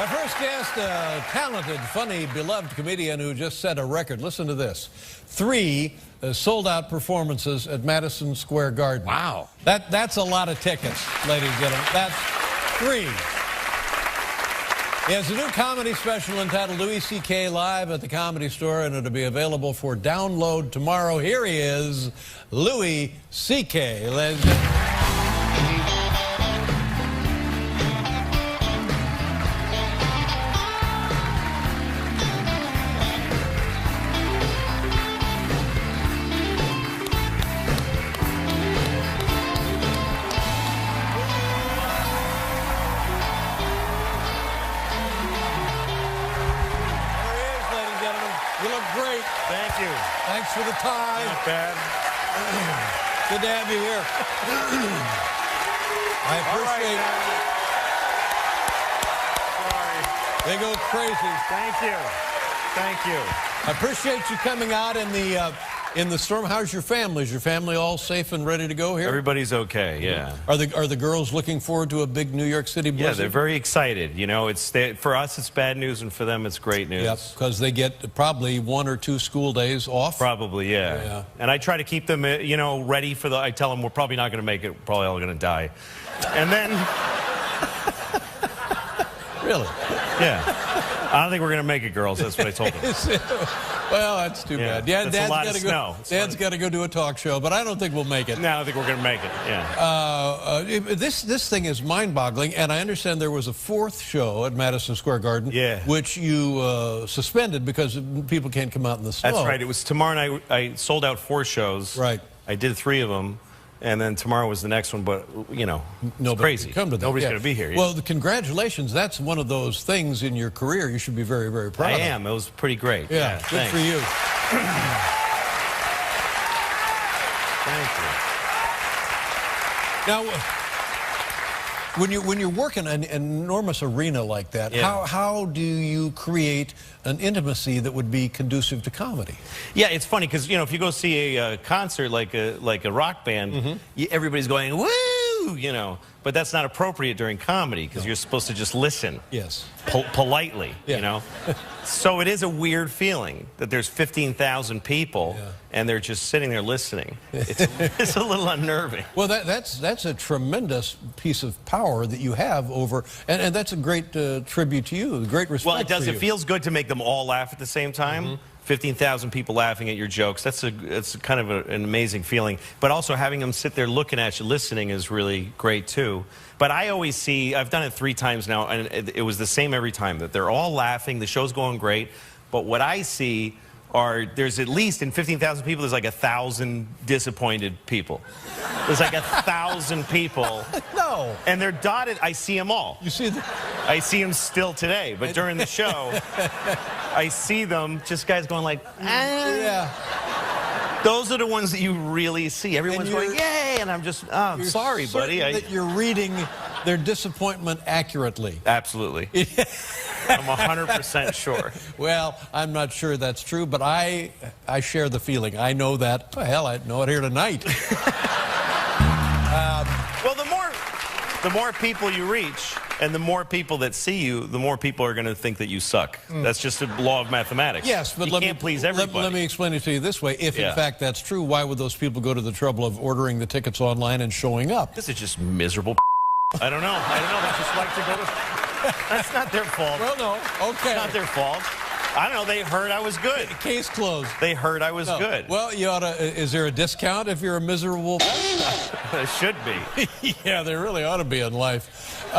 Our first guest, a talented, funny, beloved comedian who just set a record. Listen to this. 3 sold-out performances at Madison Square Garden. Wow. That's a lot of tickets, ladies and gentlemen. That's 3. He has a new comedy special entitled Louis C.K. Live at the Comedy Store, and it'll be available for download tomorrow. Here he is, Louis C.K. Ladies and gentlemen. You look great. Thank you. Thanks for the time. Not bad. Good to have you here. I appreciate it. Sorry. They go crazy. Thank you. Thank you. I appreciate you coming out in the storm. How's your family? Is your family all safe and ready to go here? Everybody's okay, yeah. Are the girls looking forward to a big New York City blizzard? Yeah, they're very excited. You know, for us it's bad news, and for them it's great news. Yep, because they get probably 1 or 2 school days off. Probably, yeah. And I try to keep them, you know, ready for I tell them we're probably not going to make it. We're probably all going to die. And then... Really? Yeah. I don't think we're going to make it, girls. That's what I told them. Well, that's too bad. Yeah, that's a lot of snow. Dad's got to go do a talk show, but I don't think we'll make it. No, I don't think we're going to make it. Yeah. This thing is mind-boggling, and I understand there was a 4th show at Madison Square Garden, which you suspended because people can't come out in the snow. That's right. It was tomorrow night. I sold out 4 shows. Right. I did 3 of them. And then tomorrow was the next one, but, you know, it's crazy. Come to that. Nobody's going to be here. Well, congratulations. That's one of those things in your career you should be very, very proud of. I am. It was pretty great. Yeah, good for you. Thank you. Now, when you're working an enormous arena like that, how do you create an intimacy that would be conducive to comedy? Yeah, it's funny because, you know, if you go see a concert like a rock band, everybody's going, woo, you know, but that's not appropriate during comedy because you're supposed to just listen. Yes. Politely, you know. So it is a weird feeling that there's 15,000 people and they're just sitting there listening. It's a little unnerving. Well, that's a tremendous piece of power that you have over, and that's a great tribute to you, great respect. Well, it does. For It you. feels good to make them all laugh at the same time. 15,000 people laughing at your jokes. It's kind of an amazing feeling. But also having them sit there looking at you, listening is really great too. But I always see, I've done it 3 times now, and it was the same every time, that they're all laughing, the show's going great. But what I see are, there's at least, in 15,000 people, there's like 1,000 disappointed people. There's like 1,000 people. No. And they're dotted, I see them all. You see them? I see them still today, but during the show, I see them, just guys going like, Yeah. Those are the ones that you really see. Everyone's going, yay, and I'm just, oh, I'm sorry, buddy. That you're reading their disappointment accurately. Absolutely. I'm 100% sure. Well, I'm not sure that's true, but I share the feeling. I know that. Well, hell, I know it here tonight. Well, the more people you reach, and the more people that see you, the more people are going to think that you suck. That's just a law of mathematics. Yes, but you can't please everybody. Let me explain it to you this way. If, in fact, that's true, why would those people go to the trouble of ordering the tickets online and showing up? This is just miserable. I don't know. They just like to go to... That's not their fault. Well, no. Okay. It's not their fault. I don't know. They heard I was good. Case closed. They heard I was good. Well, you ought to... Is there a discount if you're a miserable... There should be. Yeah, there really ought to be in life.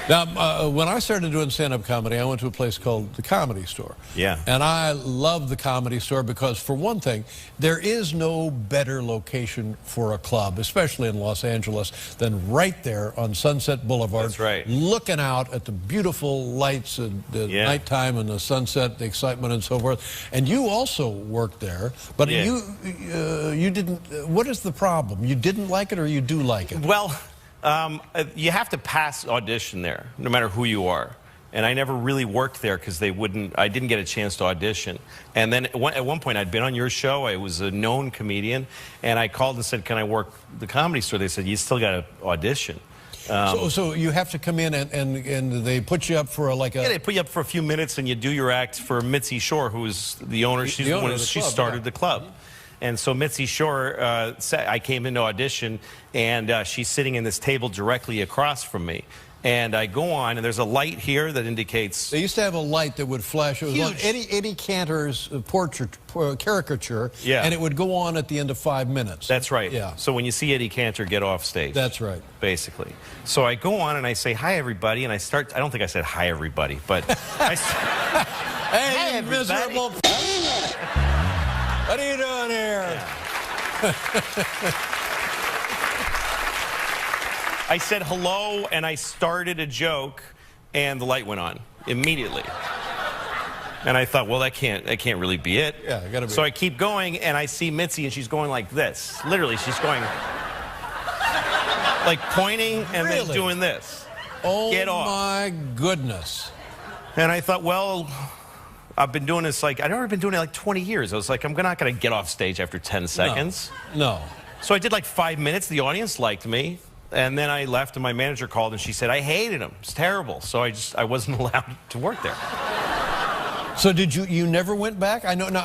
Now, when I started doing stand-up comedy, I went to a place called the Comedy Store. Yeah. And I love the Comedy Store because, for one thing, there is no better location for a club, especially in Los Angeles, than right there on Sunset Boulevard. That's right. Looking out at the beautiful lights at the nighttime and the sunset, the excitement and so forth. And you also worked there, but you didn't... What is the problem? You didn't like it or you do like it? Well... you have to pass audition there, no matter who you are. And I never really worked there because I didn't get a chance to audition. And then at one point, I'd been on your show. I was a known comedian. And I called and said, can I work the Comedy Store? They said, you still got to audition. So you have to come in and they put you up for like a... Yeah, they put you up for a few minutes and you do your act for Mitzi Shore, who is the owner. She's the one she started the club. And so Mitzi Shore, I came in to audition, and she's sitting in this table directly across from me. And I go on, and there's a light here that indicates... They used to have a light that would flash. It was Huge. on Eddie Cantor's portrait, caricature, yeah. and it would go on at the end of 5 minutes. That's right. Yeah. So when you see Eddie Cantor, get off stage. That's right. Basically. So I go on, and I say, hi, everybody, and I start... I don't think I said hi, everybody, but... Hey, hi, you miserable... What are you doing here? Yeah. I said hello, and I started a joke, and the light went on immediately. And I thought, well, that can't really be it. Yeah, gotta be. So I keep going, and I see Mitzi, and she's going like this. Literally, she's going like pointing and then doing this. Oh, get off. My goodness. And I thought, well, I've been doing this I've already been doing it like 20 years. I was like, I'm not going to get off stage after 10 seconds. No. So I did like 5 minutes. The audience liked me. And then I left, and my manager called, and she said, I hated him. It's terrible. So I wasn't allowed to work there. So did you never went back? I know. No,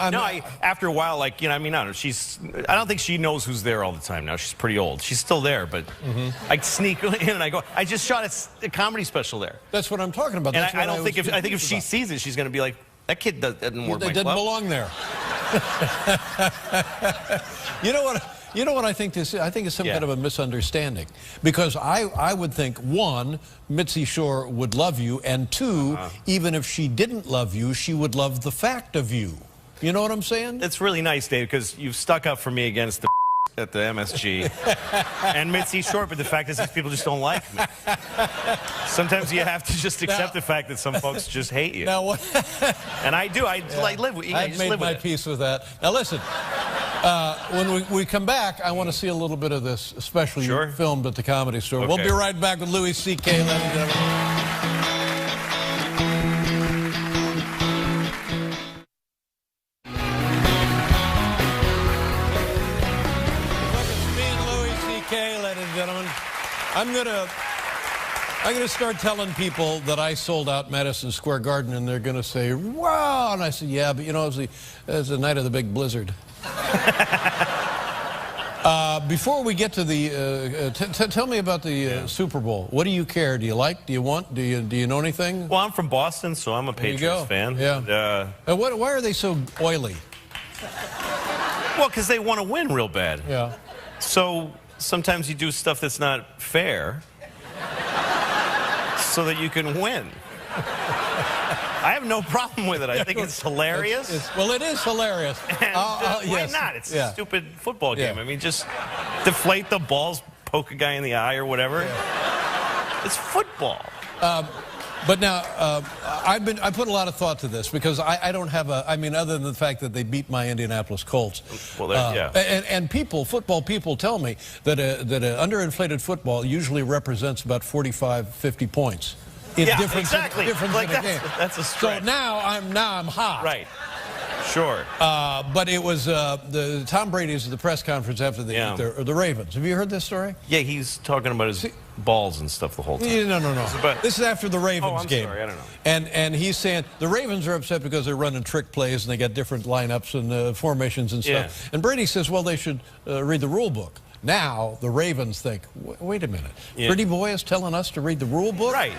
after a while, like, you know, I mean, I don't know. I don't think she knows who's there all the time now. She's pretty old. She's still there, but I sneak in and I go, I just shot a comedy special there. That's what I'm talking about. And That's I think if she sees it, she's going to be like, that kid doesn't work my club. They didn't belong there. You know what I think this is? I think it's some kind of a misunderstanding. Because I would think, one, Mitzi Shore would love you, and two, even if she didn't love you, she would love the fact of you. You know what I'm saying? It's really nice, Dave, because you've stuck up for me against the at the MSG and Mitzi Shore, but the fact is these people just don't like me. Sometimes you have to just accept the fact that some folks just hate you. Now what? And I do. I live with you. I've made my peace with that. Now listen, when we come back, I want to see a little bit of this special you filmed at the Comedy Store. Okay. We'll be right back with Louis C.K. ladies and gentlemen. I'm gonna start telling people that I sold out Madison Square Garden, and they're gonna say, "Wow!" And I said, "Yeah, but you know, it was the night of the big blizzard." Before we get to the, tell me about the Super Bowl. What do you care? Do you like? Do you want? Do you know anything? Well, I'm from Boston, so I'm a Patriots fan. Yeah. And, why are they so oily? Well, because they want to win real bad. Yeah. So sometimes you do stuff that's not fair so that you can win. I have no problem with it. I think it's hilarious. Well, it is hilarious. And, why not? It's a stupid football game. I mean, just deflate the balls, poke a guy in the eye or whatever. It's football. But now, I put a lot of thought to this because I don't have I mean, other than the fact that they beat my Indianapolis Colts. Well, and football people tell me that underinflated football usually represents about 45, 50 points. Difference like in a game. That's a stretch. So now I'm hot. Right. Sure. But it was the Tom Brady's at the press conference after the Ravens. Have you heard this story? Yeah, he's talking about his balls and stuff the whole time. No. This is after the Ravens game. Sorry, I don't know. And he's saying the Ravens are upset because they're running trick plays and they got different lineups and formations and stuff. Yeah. And Brady says, well, they should read the rule book. Now the Ravens think, wait a minute, Pretty Boy is telling us to read the rule book? Right.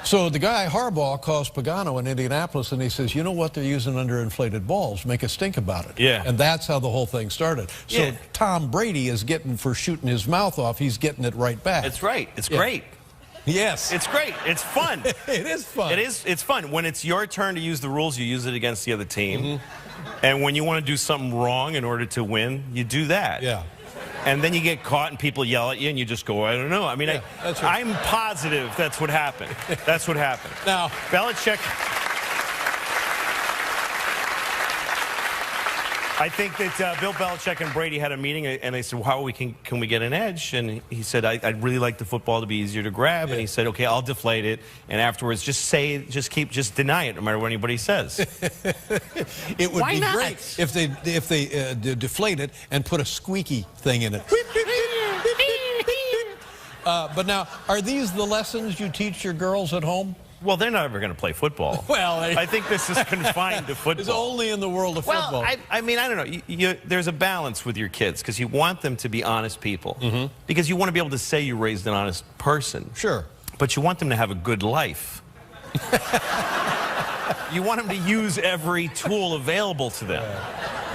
So the guy, Harbaugh, calls Pagano in Indianapolis, and he says, you know what, they're using underinflated balls. Make a stink about it. Yeah. And that's how the whole thing started. So Tom Brady is getting, for shooting his mouth off, he's getting it right back. It's right. It's great. Yes. It's great. It's fun. It is fun. It's fun. When it's your turn to use the rules, you use it against the other team. And when you want to do something wrong in order to win, you do that. Yeah. And then you get caught and people yell at you and you just go, I don't know. I mean, that's right. I'm positive that's what happened. That's what happened. Now, Belichick, I think that Bill Belichick and Brady had a meeting and they said, how can we get an edge? And he said, I'd really like the football to be easier to grab. And he said, okay, I'll deflate it. And afterwards, just deny it no matter what anybody says. It would be great if they deflate it and put a squeaky thing in it. But now, are these the lessons you teach your girls at home? Well, they're not ever going to play football. Well, I think this is confined to football. It's only in the world of football. Well, I mean, I don't know. There's a balance with your kids because you want them to be honest people. Because you want to be able to say you raised an honest person. Sure. But you want them to have a good life. You want them to use every tool available to them.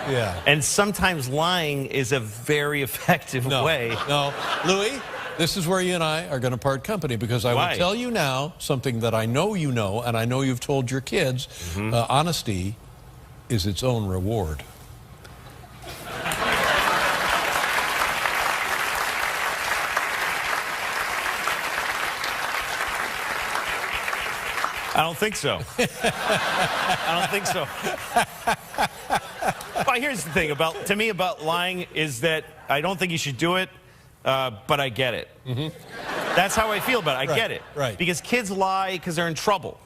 Yeah. And sometimes lying is a very effective way. No, Louis, this is where you and I are going to part company because I will tell you now something that I know you know, and I know you've told your kids. Honesty is its own reward. I don't think so. I don't think so. But here's the thing to me about lying is that I don't think you should do it, but I get it. That's how I feel about it. I get it. Right. Because kids lie because they're in trouble.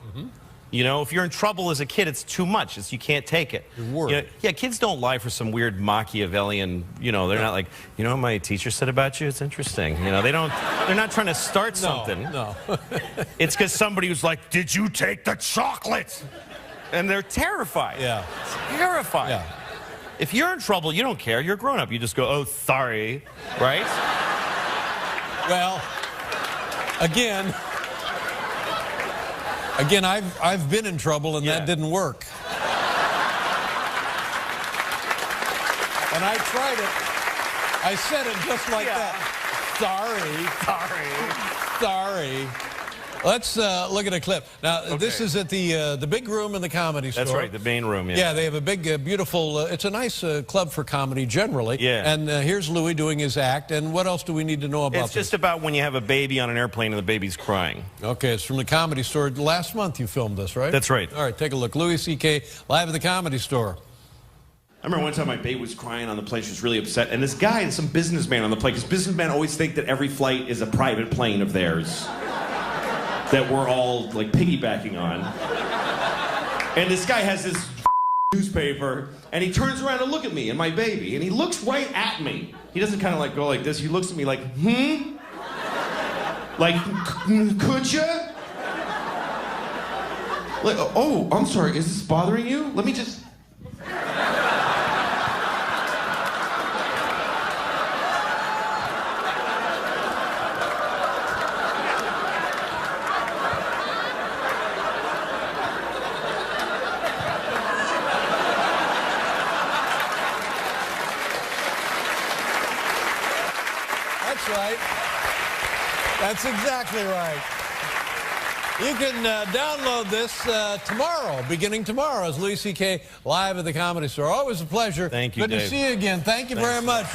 You know, if you're in trouble as a kid, it's too much. You can't take it. Yeah, kids don't lie for some weird Machiavellian, they're not like, what my teacher said about you? It's interesting. They're not trying to start something. No. It's because somebody was like, did you take the chocolate? And they're terrified. Yeah. Terrified. Yeah. If you're in trouble, you don't care. You're a grown up. You just go, oh, sorry, right? Well, again, I've been in trouble, and that didn't work. And I tried it. I said it just like that. Sorry. Let's look at a clip. Now, this is at the big room in the Comedy Store. That's right, the main room, Yeah, they have a big, beautiful, it's a nice club for comedy generally. Yeah. And here's Louis doing his act. And what else do we need to know about this? It's just about when you have a baby on an airplane and the baby's crying. Okay, it's from the Comedy Store. Last month you filmed this, right? That's right. All right, take a look. Louis C.K. live at the Comedy Store. I remember one time my baby was crying on the plane. She was really upset. And this guy, some businessman on the plane, because businessmen always think that every flight is a private plane of theirs that we're all like piggybacking on. And this guy has this newspaper, and he turns around to look at me and my baby, and he looks right at me. He doesn't kind of like go like this. He looks at me like, Like, could you? Like, oh, I'm sorry. Is this bothering you? Let me just... That's right. That's exactly right. You can download this tomorrow, beginning tomorrow, as Louis C.K. live at the Comedy Store. Always a pleasure. Thank you, Good Dave. to see you again. Thank you very much.